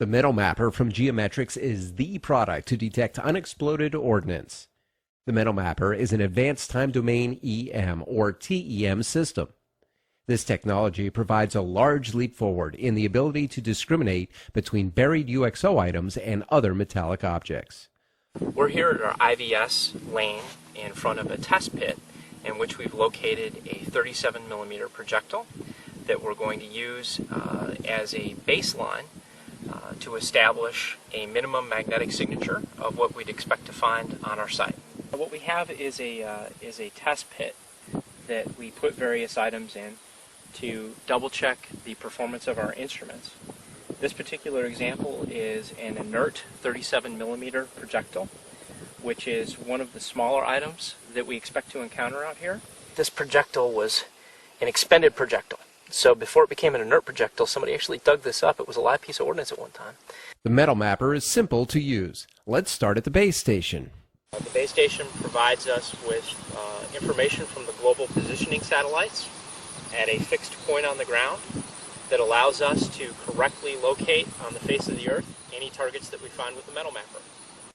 The metal mapper from Geometrics is the product to detect unexploded ordnance. The metal mapper is an advanced time domain EM or TEM system. This technology provides a large leap forward in the ability to discriminate between buried UXO items and other metallic objects. We're here at our IVS lane in front of a test pit in which we've located a 37mm projectile that we're going to use as a baseline to establish a minimum magnetic signature of what we'd expect to find on our site. What we have is a test pit that we put various items in to double check the performance of our instruments. This particular example is an inert 37mm projectile, which is one of the smaller items that we expect to encounter out here. This projectile was an expended projectile. So before it became an inert projectile, somebody actually dug this up. It was a live piece of ordnance at one time. The metal mapper is simple to use. Let's start at the base station. The base station provides us with information from the global positioning satellites at a fixed point on the ground that allows us to correctly locate on the face of the Earth any targets that we find with the metal mapper.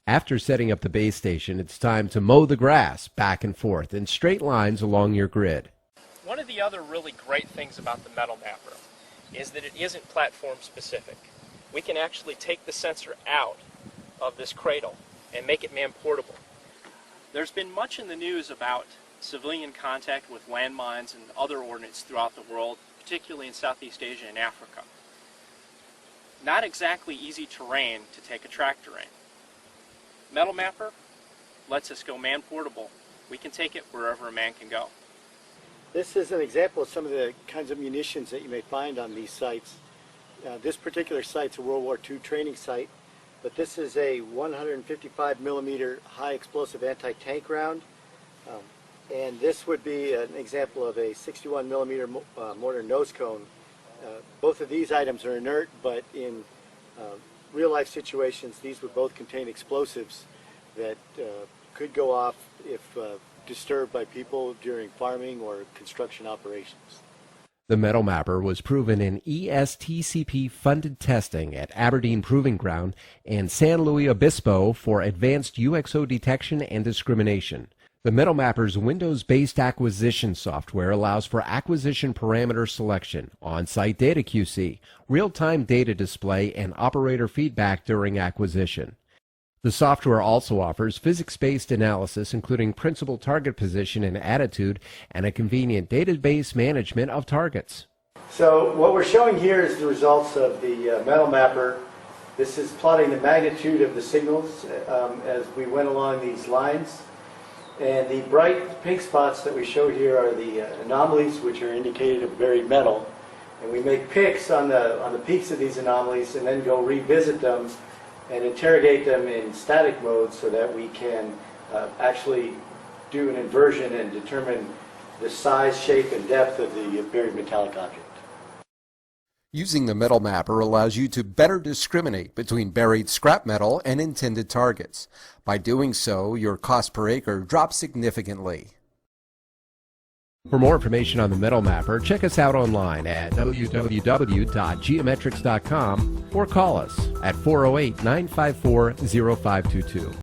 After setting up the base station, it's time to mow the grass back and forth in straight lines along your grid. One of the other really great things about the metal mapper is that it isn't platform specific. We can actually take the sensor out of this cradle and make it man portable. There's been much in the news about civilian contact with landmines and other ordnance throughout the world, particularly in Southeast Asia and Africa. Not exactly easy terrain to take a tractor in. Metal mapper lets us go man portable. We can take it wherever a man can go. This is an example of some of the kinds of munitions that you may find on these sites. This particular site's a World War II training site, but this is a 155mm high explosive anti-tank round, and this would be an example of a 61mm mortar nose cone. Both of these items are inert, but in real-life situations, these would both contain explosives that could go off if disturbed by people during farming or construction operations. The metal mapper was proven in ESTCP-funded testing at Aberdeen Proving Ground and San Luis Obispo for advanced UXO detection and discrimination. The metal mapper's Windows-based acquisition software allows for acquisition parameter selection, on-site data QC, real-time data display, and operator feedback during acquisition. The software also offers physics-based analysis, including principal target position and attitude, and a convenient database management of targets. So what we're showing here is the results of the metal mapper. This is plotting the magnitude of the signals as we went along these lines. And the bright pink spots that we show here are the anomalies, which are indicated of buried metal. And we make picks on the peaks of these anomalies and then go revisit them and interrogate them in static mode so that we can actually do an inversion and determine the size, shape, and depth of the buried metallic object. Using the metal mapper allows you to better discriminate between buried scrap metal and intended targets. By doing so, your cost per acre drops significantly. For more information on the metal mapper, check us out online at www.geometrics.com or call us at 408-954-0522.